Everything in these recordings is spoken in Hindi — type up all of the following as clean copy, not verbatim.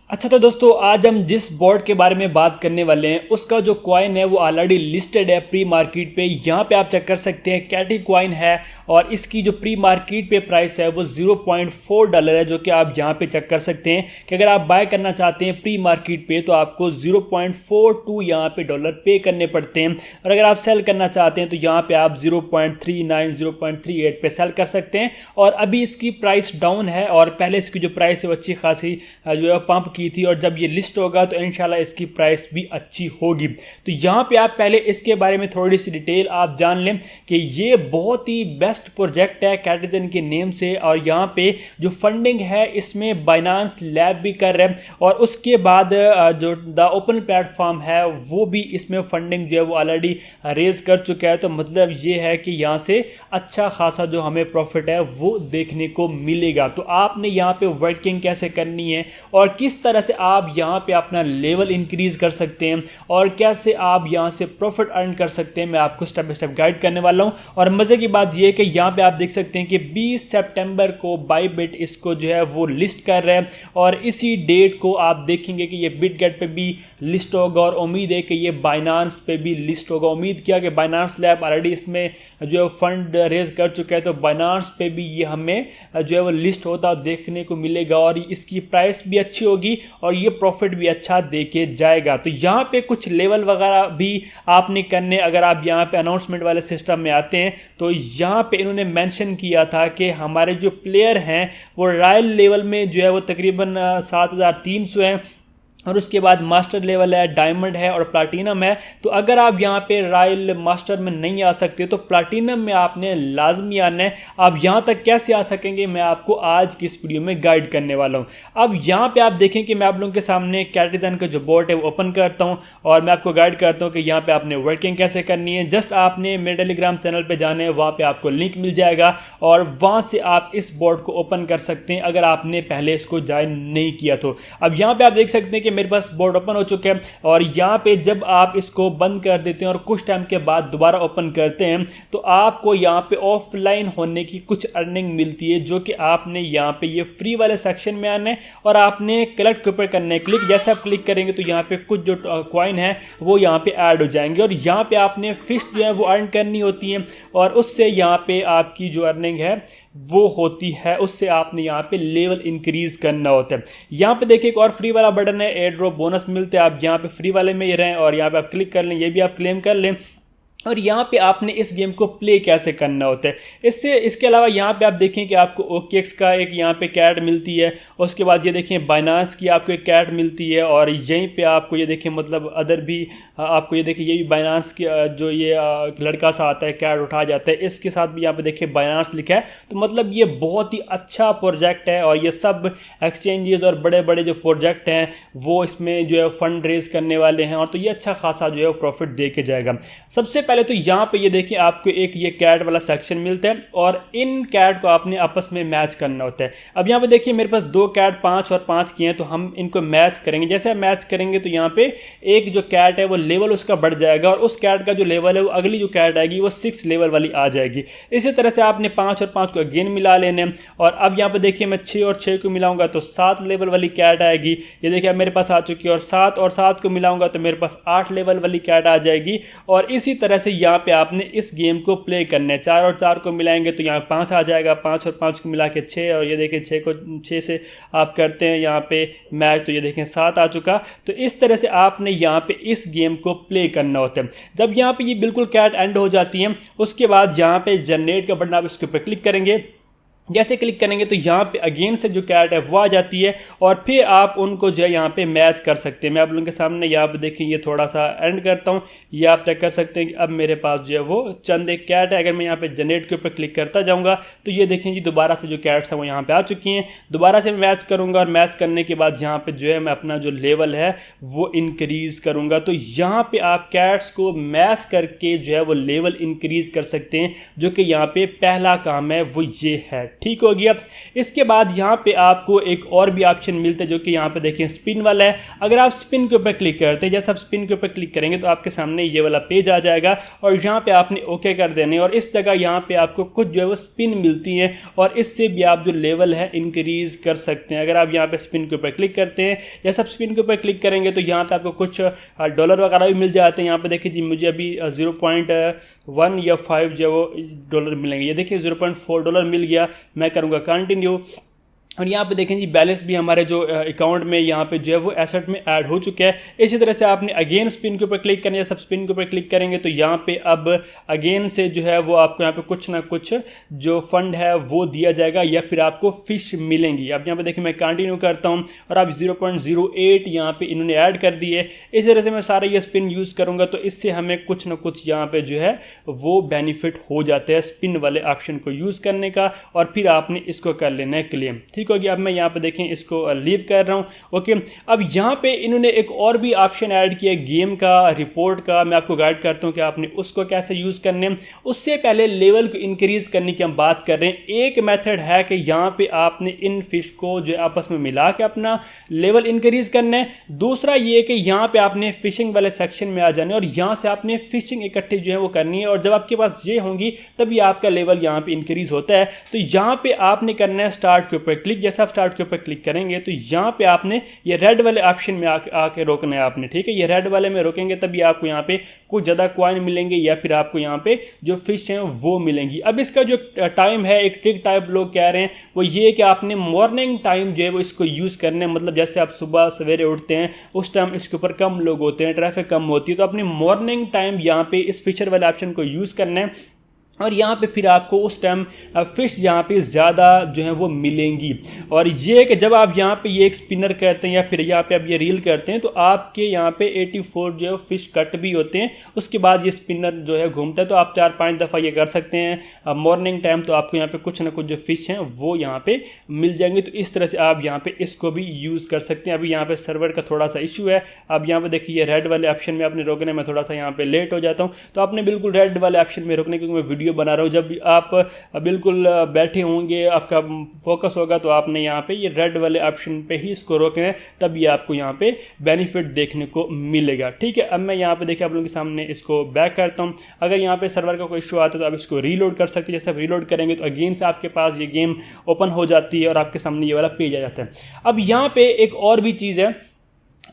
अच्छा तो दोस्तों आज हम जिस बोर्ड के बारे में बात करने वाले हैं उसका जो कॉइन है वो ऑलरेडी लिस्टेड है प्री मार्केट पे। यहाँ पे आप चेक कर सकते हैं कैटी कॉइन है और इसकी जो प्री मार्केट पे प्राइस है वो $0.4 है, जो कि आप यहाँ पे चेक कर सकते हैं कि अगर आप बाय करना चाहते हैं प्री मार्केट पे तो आपको 0.42 यहाँ पे डॉलर पे करने पड़ते हैं, और अगर आप सेल करना चाहते हैं तो यहाँ पे आप 0.39 0.38 पे सेल कर सकते हैं। और अभी इसकी प्राइस डाउन है और पहले इसकी जो प्राइस है वो अच्छी खासी जो है पंप की थी, और जब ये लिस्ट होगा तो इंशाल्लाह इसकी प्राइस भी अच्छी होगी। तो यहाँ पे आप पहले इसके बारे में थोड़ी सी डिटेल आप जान लें कि ये बहुत ही बेस्ट प्रोजेक्ट है कैटिजन के नेम से, और यहाँ पे जो फंडिंग है इसमें बाइनांस लैब भी कर रहे हैं, और उसके बाद जो द ओपन प्लेटफॉर्म है वो भी इसमें फंडिंग जो है वो ऑलरेडी रेज कर चुका है। तो मतलब ये है कि यहाँ से अच्छा खासा जो हमें प्रॉफिट है वो देखने को मिलेगा। तो आपने यहाँ पे वर्किंग कैसे करनी है और किस तरह से आप यहाँ पे अपना लेवल इंक्रीज कर सकते हैं और कैसे आप यहाँ से प्रॉफिट अर्न कर सकते हैं, मैं आपको स्टेप बाय स्टेप गाइड करने वाला हूँ। और मजे की बात ये है कि यहाँ पे आप देख सकते हैं कि 20 सितंबर को बायबिट इसको जो है वो लिस्ट कर रहे हैं, और इसी डेट को आप देखेंगे कि ये बिटगेट पे भी लिस्ट होगा, और उम्मीद है कि ये बाइनांस पे भी लिस्ट होगा। उम्मीद किया कि बाइनांस लैब ऑलरेडी इसमें जो है फंड रेज कर चुका है, तो बाइनांस पे भी ये हमें जो है वो लिस्ट होता देखने को मिलेगा, और इसकी प्राइस भी अच्छी होगी और ये प्रॉफिट भी अच्छा देके जाएगा। तो यहाँ पे कुछ लेवल वगैरह भी आपने करने, अगर आप यहाँ पे अनाउंसमेंट वाले सिस्टम में आते हैं तो यहाँ पे इन्होंने मेंशन किया था कि हमारे जो प्लेयर हैं वो रॉयल लेवल में जो है वो तकरीबन 7300 हैं, और उसके बाद मास्टर लेवल है, डायमंड है और प्लाटीनम है। तो अगर आप यहाँ पे रॉयल मास्टर में नहीं आ सकते तो प्लाटीनम में आपने लाजमी आना है। आप यहाँ तक कैसे आ सकेंगे मैं आपको आज की इस वीडियो में गाइड करने वाला हूँ। अब यहाँ पे आप देखें कि मैं आप लोगों के सामने कैटिजन का जो बोट है वो ओपन करता हूँ और मैं आपको गाइड करता हूँ कि यहाँ पे आपने वर्किंग कैसे करनी है। जस्ट आपने मेरे टेलीग्राम चैनल पर जाना है, वहाँ पर आपको लिंक मिल जाएगा और वहाँ से आप इस बोर्ड को ओपन कर सकते हैं अगर आपने पहले इसको ज्वाइन नहीं किया तो। अब यहाँ पर आप देख सकते हैं कि मेरे पास बोर्ड ओपन हो चुके हैं, और यहाँ पे जब आप इसको बंद कर देते हैं और कुछ टाइम के बाद दोबारा ओपन करते हैं तो आपको यहाँ पे ऑफलाइन होने की कुछ अर्निंग मिलती है, जो कि आपने यहाँ पे ये फ्री वाले सेक्शन में आना है और आपने कलेक्ट के ऊपर करना है क्लिक। जैसे आप क्लिक करेंगे तो यहाँ पे कुछ जो कॉइन है वो यहाँ पे ऐड हो जाएंगे, और यहाँ पे आपने फिश जो है वो अर्न करनी होती है, और उससे यहाँ पे आपकी जो अर्निंग है वो होती है, उससे आपने यहाँ पे लेवल इंक्रीज करना होता है। यहाँ पे देखिए एक और फ्री वाला बटन है, एयर ड्रॉप बोनस मिलते हैं, आप यहाँ पे फ्री वाले में ही रहें और यहाँ पे आप क्लिक कर लें, ये भी आप क्लेम कर लें। और यहाँ पे आपने इस गेम को प्ले कैसे करना होता है इसके अलावा यहाँ पे आप देखें कि आपको OKX का एक यहाँ पे कैट मिलती है, उसके बाद ये देखें बाइनांस की आपको एक कैट मिलती है, और यहीं पे आपको ये देखें मतलब अदर भी आपको ये देखें ये भी बाइनांस की जो ये लड़का सा आता है कैट उठा जाता है, इसके साथ भी यहाँ पे देखें बाइनांस लिखा है। तो मतलब ये बहुत ही अच्छा प्रोजेक्ट है, और ये सब एक्सचेंजेस और बड़े बड़े जो प्रोजेक्ट हैं वो इसमें जो है फंड रेज करने वाले हैं, और तो ये अच्छा खासा जो है प्रॉफिट दे के जाएगा। सबसे पहले तो यहाँ पे ये देखिए आपको एक ये कैट वाला सेक्शन मिलता है, और इन कैट को आपने आपस में मैच करना होता है। अब यहाँ पे देखिए मेरे पास 2 कैट 5 और 5 की हैं, तो हम इनको मैच करेंगे। जैसे आप मैच करेंगे तो यहाँ पे एक जो कैट है वो लेवल उसका बढ़ जाएगा, और उस कैट का जो लेवल है वो अगली जो कैट आएगी वो 6 लेवल वाली आ जाएगी। इसी तरह से आपने 5 और 5 को अगेन मिला लेने, और अब यहाँ पे देखिए मैं 6 और 6 को मिलाऊंगा तो 7 लेवल वाली कैट आएगी। ये देखिए मेरे पास आ चुकी है, और 7 और 7 को मिलाऊंगा तो मेरे पास 8 लेवल वाली कैट आ जाएगी। और इसी तरह से यहाँ पे आपने इस गेम को प्ले करना है। 4 और 4 को मिलाएंगे तो यहाँ 5 आ जाएगा, 5 और 5 को मिला के 6, और ये देखें 6 को 6 से आप करते हैं यहाँ पे मैच, तो ये देखें 7 आ चुका। तो इस तरह से आपने यहाँ पे इस गेम को प्ले करना होता है। जब यहाँ पे ये बिल्कुल कैट एंड हो जाती है उसके बाद यहाँ पे जनरेट का बटन आप इसके ऊपर क्लिक करेंगे। जैसे क्लिक करेंगे तो यहाँ पे अगेन से जो कैट है वो आ जाती है, और फिर आप उनको जो है यहाँ पे मैच कर सकते हैं। मैं आप लोगों के सामने यहाँ पे देखें ये थोड़ा सा एंड करता हूँ, ये आप चेक कर सकते हैं कि अब मेरे पास जो है वो चंद एक कैट है। अगर मैं यहाँ पे जनरेट के ऊपर क्लिक करता जाऊँगा तो ये देखें जी दोबारा से जो कैट्स हैं वो यहाँ पर आ चुकी हैं। दोबारा से मैच करूँगा, और मैच करने के बाद यहाँ पर जो है मैं अपना जो लेवल है वो इंक्रीज़ करूँगा। तो यहाँ पर आप कैट्स को मैच करके जो है वो लेवल इंक्रीज़ कर सकते हैं, जो कि यहाँ पर पहला काम है वो ये है। ठीक हो गया। इसके बाद यहाँ पे आपको एक और भी ऑप्शन मिलता है जो कि यहाँ पे देखें स्पिन वाला है। अगर आप स्पिन के ऊपर क्लिक करते हैं, जैसे आप स्पिन के ऊपर क्लिक करेंगे तो आपके सामने ये वाला पेज आ जाएगा और यहाँ पे आपने ओके कर देने और इस जगह यहाँ पे आपको कुछ जो है वो स्पिन मिलती हैं और इससे भी आप जो लेवल है इंक्रीज कर सकते हैं। अगर आप यहाँ पे स्पिन के ऊपर क्लिक करते हैं, जैसे आप स्पिन के ऊपर क्लिक करेंगे तो यहाँ पे आपको कुछ डॉलर वगैरह भी मिल जाते हैं। यहाँ पे देखिए जी मुझे अभी 0.1 या 5 जो वो डॉलर मिलेंगे। ये देखिए 0.4 डॉलर मिल गया। मैं करूँगा कंटिन्यू और यहाँ पे देखें जी बैलेंस भी हमारे जो अकाउंट में यहाँ पे जो है वो एसेट में ऐड हो चुका है। इसी तरह से आपने अगेन स्पिन के ऊपर क्लिक करना है। सब स्पिन के ऊपर क्लिक करेंगे तो यहाँ पे अब अगेन से जो है वो आपको यहाँ पे कुछ ना कुछ जो फंड है वो दिया जाएगा या फिर आपको फिश मिलेंगी। अब यहाँ पे देखिए मैं कंटिन्यू करता हूँ और अब 0.08 यहाँ पे इन्होंने ऐड कर दी है। इस तरह से मैं सारा ये स्पिन यूज़ करूँगा तो इससे हमें कुछ ना कुछ यहाँ पे जो है वो बेनिफिट हो जाता है स्पिन वाले ऑप्शन को यूज़ करने का और फिर आपने इसको कर लेना है क्लेम। ठीक हो गया। अब मैं यहाँ पे देखें इसको लीव कर रहा हूँ। ओके, अब यहाँ पे इन्होंने एक और भी ऑप्शन ऐड किया गेम का, रिपोर्ट का। मैं आपको गाइड करता हूँ कि आपने उसको कैसे यूज़ करने। उससे पहले लेवल को इंक्रीज करने की हम बात कर रहे हैं। एक मेथड है कि यहाँ पे आपने इन फिश को जो आपस में मिला के अपना लेवल इंक्रीज करना है। दूसरा ये कि यहाँ पे आपने फिशिंग वाले सेक्शन में आ जाना है और यहाँ से आपने फिशिंग इकट्ठी जो है वो करनी है और जब आपके पास ये होंगी तभी आपका लेवल यहाँ पे इंक्रीज होता है। तो यहाँ पे आपने करना है स्टार्ट के ऊपर क्लिक। जैसे आप स्टार्ट के ऊपर क्लिक करेंगे तो यहाँ पे आपने ये रेड वाले ऑप्शन में आके रोकना है आपने। ठीक है, ये रेड वाले में रोकेंगे तभी आपको यहाँ पे कुछ ज़्यादा कॉइन मिलेंगे या फिर आपको यहाँ पे जो फिश हैं वो मिलेंगी। अब इसका जो टाइम है, एक ट्रिक टाइप लोग कह रहे हैं वो ये कि आपने मॉर्निंग टाइम जो है वो इसको यूज़ करना है। मतलब जैसे आप सुबह सवेरे उठते हैं उस टाइम इसके ऊपर कम लोग होते हैं, ट्रैफिक कम होती है, तो अपनी मॉर्निंग टाइम यहाँ पे इस फीचर वाले ऑप्शन को यूज़ करना है और यहाँ पे फिर आपको उस टाइम फिश यहाँ पे ज़्यादा जो है वो मिलेंगी। और ये कि जब आप यहाँ पे ये एक स्पिनर करते हैं या फिर यहाँ पे आप ये रील करते हैं तो आपके यहाँ पे 84 जो है फिश कट भी होते हैं। उसके बाद ये स्पिनर जो है घूमता है तो आप 4-5 दफ़ा ये कर सकते हैं मॉर्निंग टाइम। तो आपको यहाँ पे कुछ ना कुछ जो फिश हैं वो यहाँ पे मिल जाएंगे। तो इस तरह से आप यहाँ पे इसको भी यूज़ कर सकते हैं। अभी यहाँ पे सर्वर का थोड़ा सा इशू है। अब यहाँ पे देखिए ये रेड वाले ऑप्शन में आपने रोकने में थोड़ा सा यहाँ पे लेट हो जाता हूँ तो आपने बिल्कुल रेड वाले ऑप्शन में रोकने, क्योंकि मैं वीडियो बना रहा हूँ। जब आप बिल्कुल बैठे होंगे, आपका फोकस होगा तो आपने यहाँ पे ये रेड वाले ऑप्शन पे ही इसको रोकना है, तभी आपको यहाँ पे बेनिफिट देखने को मिलेगा। ठीक है, अब मैं यहाँ पे देखिए आप लोगों के सामने इसको बैक करता हूँ। अगर यहाँ पे सर्वर का कोई इशू आता है तो आप इसको रीलोड कर सकते हैं। जैसे आप रीलोड करेंगे तो अगेन से आपके पास ये गेम ओपन हो जाती है और आपके सामने ये वाला पेज आ जाता है। अब यहाँ पे एक और भी चीज़ है,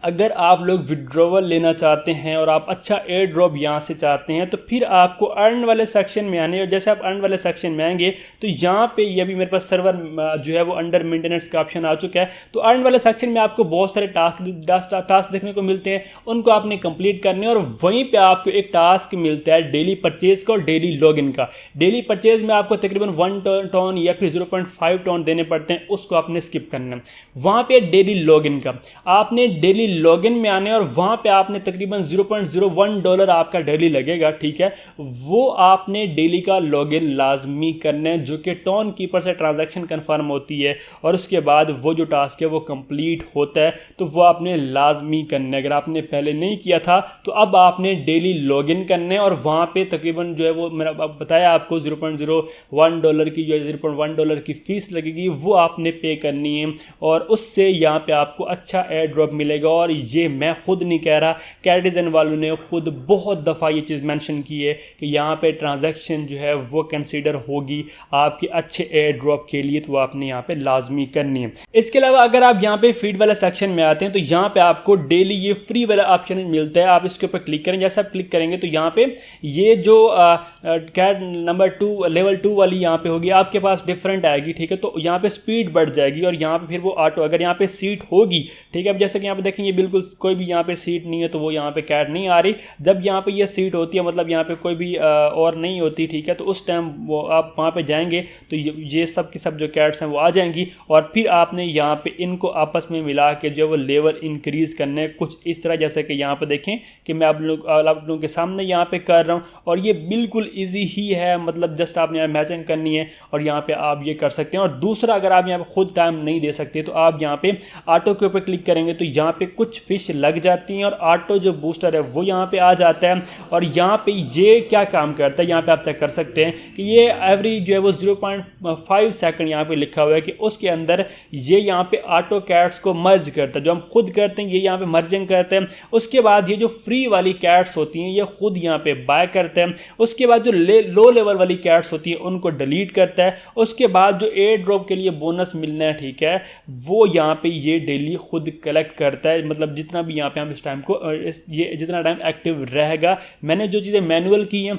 अगर आप लोग विड्रॉवल लेना चाहते हैं और आप अच्छा एयर ड्रॉप यहाँ से चाहते हैं तो फिर आपको अर्न वाले सेक्शन में आने। और जैसे आप अर्न वाले सेक्शन में आएंगे तो यहाँ पे ये भी मेरे पास सर्वर जो है वो अंडर मेंटेनेंस का ऑप्शन आ चुका है। तो अर्न वाले सेक्शन में आपको बहुत सारे टास्क देखने को मिलते हैं, उनको आपने कंप्लीट करने और वहीं पर आपको एक टास्क मिलता है डेली परचेज का और डेली लॉगिन का। डेली परचेज में आपको तकरीबन 1 टन या फिर 0.5 टन देने पड़ते हैं, उसको आपने स्किप करना है। वहाँ पर डेली लॉगिन का आपने डेली लॉगिन में आने और वहां पे आपने तकरीबन 0.01 डॉलर आपका डेली लगेगा। ठीक है, वो आपने डेली का लॉगिन लाजमी करना है जो कि टॉन कीपर से ट्रांजैक्शन कंफर्म होती है और उसके बाद वो जो टास्क है वो कंप्लीट होता है तो वो आपने लाजमी करना है। अगर आपने पहले नहीं किया था तो अब आपने डेली लॉगिन करना है और वहां पे तकरीबन जो है वो मैंने बताया आपको 0.01 डॉलर की जो 0.1 डॉलर की फीस लगेगी वो आपने पे करनी है और उससे यहाँ पे आपको अच्छा एयर ड्रॉप मिलेगा। और ये मैं खुद नहीं कह रहा, कैटिजन वालों ने खुद बहुत दफ़ा ये चीज़ मेंशन की है कि यहाँ पे ट्रांजैक्शन जो है वो कंसीडर होगी आपके अच्छे एयर ड्रॉप के लिए, तो वो आपने यहाँ पे लाजमी करनी है। इसके अलावा अगर आप यहाँ पे फीड वाला सेक्शन में आते हैं तो यहाँ पे आपको डेली ये फ्री वाला ऑप्शन मिलता है। आप इसके ऊपर क्लिक करें, जैसे आप क्लिक करेंगे तो यहाँ पे ये जो कैट नंबर 2 लेवल 2 वाली यहाँ पे होगी आपके पास डिफरेंट आएगी। ठीक है, तो यहाँ पे स्पीड बढ़ जाएगी और यहाँ पे फिर वो ऑटो, अगर यहाँ पे सीट होगी, ठीक है, अब जैसे कि यहाँ पे देखेंगे बिल्कुल कोई भी यहाँ पे सीट नहीं है तो वो यहाँ पे कैट नहीं आ रही। जब यहाँ पे ये सीट होती है मतलब यहाँ पे कोई भी और नहीं होती, ठीक है, तो उस टाइम वो आप वहाँ पे जाएंगे तो ये सब की सब जो कैट्स हैं वो आ जाएंगी और फिर आपने यहाँ पे इनको आपस में मिला के जो वो लेवल इंक्रीज करने कुछ इस तरह, जैसे कि यहाँ पे देखें कि मैं आप लोगों के सामने यहाँ पे कर रहा हूँ और ये बिल्कुल ईजी ही है। मतलब जस्ट आपने यहाँ मैचिंग करनी है और यहाँ पे आप ये कर सकते हैं। और दूसरा, अगर आप यहाँ पे खुद टाइम नहीं दे सकते तो आप यहाँ पे ऑटो के ऊपर क्लिक करेंगे तो यहाँ पे कुछ फिश लग जाती हैं और ऑटो जो बूस्टर है वो यहाँ पे आ जाता है। और यहाँ पे ये क्या काम करता है, यहाँ पे आप चेक कर सकते हैं कि ये एवरेज जो है वो 0.5 सेकंड यहाँ पे लिखा हुआ है कि उसके अंदर ये यहाँ पे ऑटो कैट्स को मर्ज करता है। जो हम खुद करते हैं ये यहाँ पे मर्जिंग करते हैं। उसके बाद ये जो फ्री वाली कैट्स होती हैं ये खुद यहाँ पे बाय करते हैं। उसके बाद जो लो लेवल वाली कैट्स होती है उनको डिलीट करता है। उसके बाद जो एयर ड्रॉप के लिए बोनस मिलना है, ठीक है, वो यहाँ पे ये डेली खुद कलेक्ट करता है। मतलब जितना भी यहाँ पे हम इस टाइम को ये जितना टाइम एक्टिव रहेगा, मैंने जो चीज़ें मैनुअल की हैं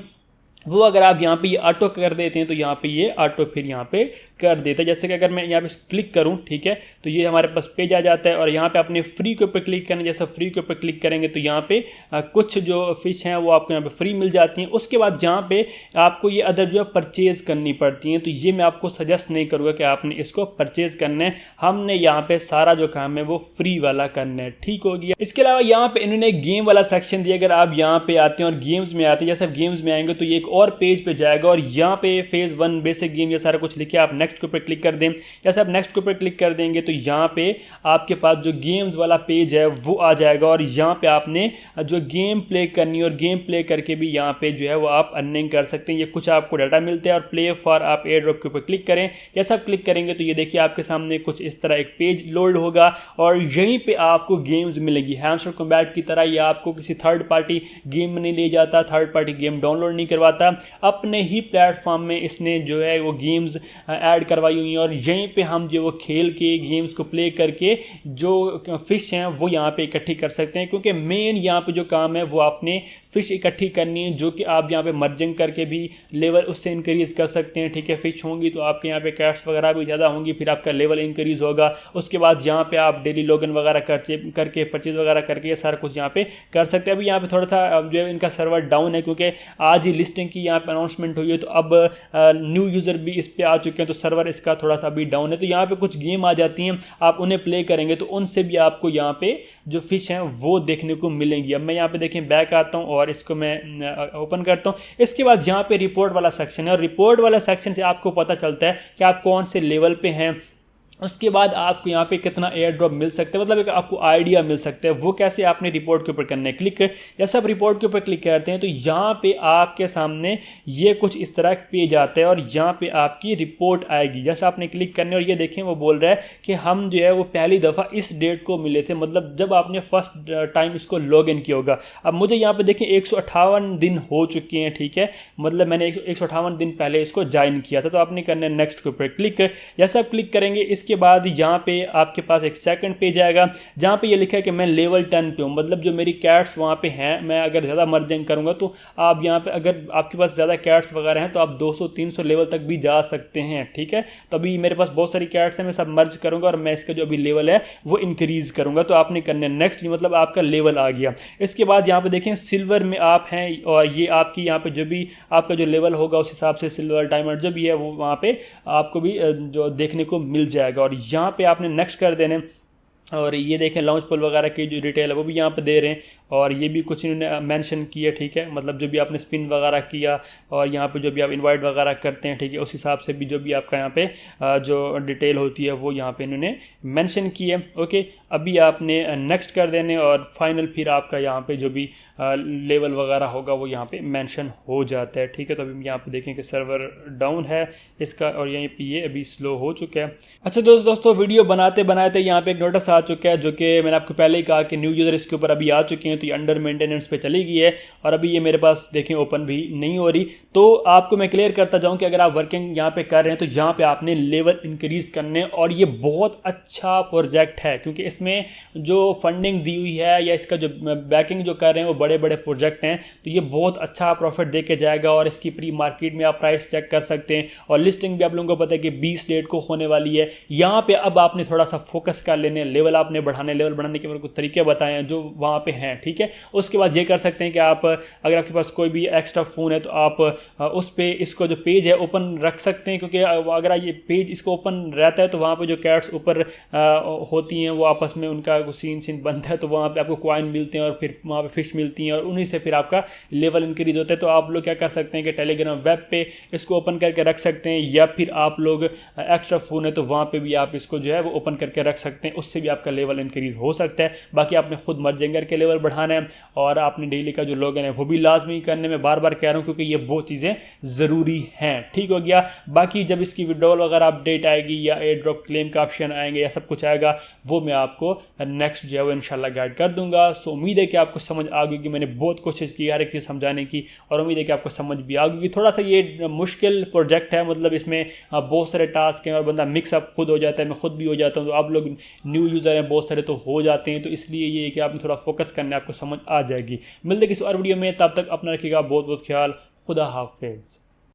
वो अगर आप यहाँ पे ये ऑटो कर देते हैं तो यहाँ पे ये ऑटो फिर यहाँ पे कर देता है। जैसे कि अगर मैं यहाँ पे क्लिक करूँ, ठीक है, तो ये हमारे पास पेज आ जाता है और यहाँ पे अपने फ्री के ऊपर क्लिक करना। जैसे फ्री के ऊपर क्लिक करेंगे तो यहाँ पे कुछ जो फिश हैं वो आपको यहाँ पे फ्री मिल जाती हैं। उसके बाद यहाँ पे आपको ये अदर जो है परचेज़ करनी पड़ती हैं, तो ये मैं आपको सजेस्ट नहीं करूँगा कि आपने इसको परचेज़ करना है। हमने यहाँ पे सारा जो काम है वो फ्री वाला करना है, ठीक हो गया। इसके अलावा यहाँ पे इन्होंने गेम वाला सेक्शन दिया। अगर आप यहाँ पे आते हैं और गेम्स में आते हैं, जैसे आप गेम्स में आएंगे तो ये एक और पेज पे जाएगा और यहाँ पे फेज 1 बेसिक गेम ये सारा कुछ लिखे, आप नेक्स्ट के ऊपर क्लिक कर दें। जैसे आप नेक्स्ट के ऊपर क्लिक कर देंगे तो यहाँ पे आपके पास जो गेम्स वाला पेज है वो आ जाएगा और यहाँ पे आपने जो गेम प्ले करनी है और गेम प्ले करके भी यहाँ पे जो है वो आप अर्निंग कर सकते हैं। ये कुछ आपको डाटा मिलता है और प्ले फॉर आप एयर ड्रॉप के ऊपर क्लिक करें। जैसा आप क्लिक करेंगे तो ये देखिए आपके सामने कुछ इस तरह एक पेज लोड होगा और यहीं पे आपको गेम्स मिलेगी। हैमस्टर कॉम्बैट की तरह ये आपको किसी थर्ड पार्टी गेम में नहीं ले जाता, थर्ड पार्टी गेम डाउनलोड नहीं करवाता, अपने ही प्लेटफॉर्म में इसने जो है वो गेम्स ऐड करवाई हुई हैं और यहीं पे हम जो वो खेल के गेम्स को प्ले करके जो फ़िश हैं वो यहाँ पे इकट्ठी कर सकते हैं। क्योंकि मेन यहाँ पे जो काम है वो आपने फ़िश इकट्ठी करनी है, जो कि आप यहाँ पे मर्जिंग करके भी लेवल उससे इंक्रीज़ कर सकते हैं, ठीक है। फ़िश होंगी तो आपके यहाँ पे कैट्स वगैरह भी ज़्यादा होंगी, फिर आपका लेवल इंक्रीज़ होगा। उसके बाद यहाँ पे आप डेली लॉगिन वगैरह करके परचेज़ वगैरह करके ये सारा कुछ यहाँ पे कर सकते हैं। अभी यहाँ पे थोड़ा सा जो है इनका सर्वर डाउन है क्योंकि आज ही लिस्टिंग की यहाँ पे अनाउंसमेंट हुई है, तो अब न्यू यूज़र भी इस पर आ चुके हैं तो सर्वर इसका थोड़ा सा अभी डाउन है। तो यहाँ पे कुछ गेम आ जाती हैं, आप उन्हें प्ले करेंगे तो उनसे भी आपको यहाँ पे जो फिश हैं वो देखने को मिलेंगी। अब मैं यहाँ पे देखें बैक आता हूँ और इसको मैं ओपन करता हूँ। इसके बाद यहाँ पे रिपोर्ट वाला सेक्शन है और रिपोर्ट वाला सेक्शन से आपको पता चलता है कि आप कौन से लेवल पे हैं। उसके बाद आपको यहाँ पे कितना एयर ड्रॉप मिल सकता है, मतलब एक आपको आइडिया मिल सकता है। वो कैसे, आपने रिपोर्ट के ऊपर करना है क्लिक। जैसे आप रिपोर्ट के ऊपर क्लिक करते हैं तो यहाँ पे आपके सामने ये कुछ इस तरह पेज आता है और यहाँ पे आपकी रिपोर्ट आएगी। जैसे आपने क्लिक करने और ये देखें वो बोल रहा है कि हम जो है वो पहली दफ़ा इस डेट को मिले थे, मतलब जब आपने फर्स्ट टाइम इसको लॉग इन किया होगा। अब मुझे यहाँ पर देखें 158 दिन हो चुके हैं, ठीक है, मतलब मैंने 158 दिन पहले इसको ज्वाइन किया था। तो आपने करना है नेक्स्ट के ऊपर क्लिक। जैसे आप क्लिक करेंगे इसके बाद यहाँ पे आपके पास एक सेकंड पेज आएगा जहाँ पे ये लिखा है कि मैं लेवल 10 पे हूँ, मतलब जो मेरी कैट्स वहाँ पे हैं। मैं अगर ज़्यादा मर्जिंग करूँगा तो आप यहाँ पे अगर आपके पास ज़्यादा कैट्स वगैरह हैं तो आप 200-300 लेवल तक भी जा सकते हैं, ठीक है। तो अभी मेरे पास बहुत सारी कैट्स हैं, मैं सब मर्ज करूँगा और मैं इसका जो अभी लेवल है वो इंक्रीज़ करूँगा। तो आपने करना नेक्स्ट, मतलब आपका लेवल आ गया। इसके बाद यहाँ पर देखें सिल्वर में आप हैं और ये आपकी यहाँ पर जो भी आपका जो लेवल होगा उस हिसाब से सिल्वर डायमंड जो भी है वो वहाँ पर आपको भी जो देखने को मिल जाएगा। और यहाँ पे आपने नेक्स्ट कर देने और ये देखें लॉन्च पुल वगैरह की जो डिटेल है वो भी यहाँ पे दे रहे हैं और ये भी कुछ इन्होंने मेंशन किया, ठीक है, मतलब जो भी आपने स्पिन वगैरह किया और यहाँ पे जो भी आप इनवाइट वगैरह करते हैं, ठीक है, उस हिसाब से भी जो भी आपका यहाँ पे जो डिटेल होती है वो यहाँ पे इन्होंने मेंशन की है। ओके, अभी आपने नेक्स्ट कर देने और फाइनल फिर आपका यहाँ पे जो भी लेवल वगैरह होगा वो यहाँ पे मेंशन हो जाता है, ठीक है। तो अभी यहाँ पे देखें कि सर्वर डाउन है इसका और यहीं पे ये अभी स्लो हो चुका है। अच्छा दोस्तों वीडियो बनाते बनाते यहाँ पे एक नोटिस आ चुका है, जो कि मैंने आपको पहले ही कहा कि न्यू यूज़र इसके ऊपर अभी आ चुके हैं, तो ये अंडर मेंटेनेंस पे चली गई है और अभी ये मेरे पास देखें ओपन भी नहीं हो रही। तो आपको मैं क्लियर करता जाऊँ कि अगर आप वर्किंग यहाँ पे कर रहे हैं तो यहाँ पे आपने लेवल इंक्रीज़ करने, और ये बहुत अच्छा प्रोजेक्ट है क्योंकि इसमें जो फंडिंग दी हुई है या इसका जो बैकिंग जो कर रहे हैं वो बड़े बड़े प्रोजेक्ट हैं, तो ये बहुत अच्छा प्रॉफिट दे के जाएगा। और इसकी प्री मार्केट में आप प्राइस चेक कर सकते हैं और लिस्टिंग भी आप लोगों को पता है कि 20 डेट को होने वाली है। यहाँ पे अब आपने थोड़ा सा फोकस कर लेने, लेवल आपने बढ़ाने, लेवल बढ़ाने के मेरे को तरीके बताए हैं जो वहाँ पे हैं, ठीक है। उसके बाद ये कर सकते हैं कि आप अगर आपके पास कोई भी एक्स्ट्रा फ़ोन है तो आप उस पर इसको जो पेज है ओपन रख सकते हैं, क्योंकि अगर ये पेज इसको ओपन रहता है तो वहाँ पे जो कैट्स ऊपर होती हैं वो आपस आपस में उनका सीन बनता है तो वहाँ पे आपको कॉइन मिलते हैं और फिर वहाँ पे फिश मिलती हैं और उन्हीं से फिर आपका लेवल इंक्रीज होता है। तो आप लोग क्या कर सकते हैं कि टेलीग्राम वेब पे इसको ओपन करके रख सकते हैं, या फिर आप लोग एक्स्ट्रा फ़ोन है तो वहाँ पे भी आप इसको जो है वो ओपन करके रख सकते हैं, उससे भी आपका लेवल इंक्रीज हो सकता है। बाकी आपने खुद मर्जिंग करके लेवल बढ़ाना है और आपने डेली का जो लॉगिन है वो भी लाजमी करने में बार बार कह रहा हूँ क्योंकि ये बहुत चीज़ें ज़रूरी हैं। ठीक हो गया। बाकी जब इसकी विड्रॉल वगैरह अपडेट आएगी या एयर ड्रॉप क्लेम का ऑप्शन आएंगे या सब कुछ आएगा वो मैं आपको नेक्स्ट जो है वो इंशाल्लाह गाइड कर दूंगा। सो उम्मीद है कि आपको समझ आ गई कि मैंने बहुत कोशिश की हर एक चीज़ समझाने की और उम्मीद है कि आपको समझ भी आ गई। थोड़ा सा ये मुश्किल प्रोजेक्ट है, मतलब इसमें बहुत सारे टास्क हैं और बंदा मिक्सअप खुद हो जाता है, मैं खुद भी हो जाता हूँ, तो आप लोग न्यू यूज़र हैं बहुत सारे तो हो जाते हैं, तो इसलिए ये कि आपने थोड़ा फोकस करना है, आपको समझ आ जाएगी। मिलते किसी और वीडियो में, तब तक अपना रखिएगा बहुत बहुत ख्याल। खुदा हाफिज़।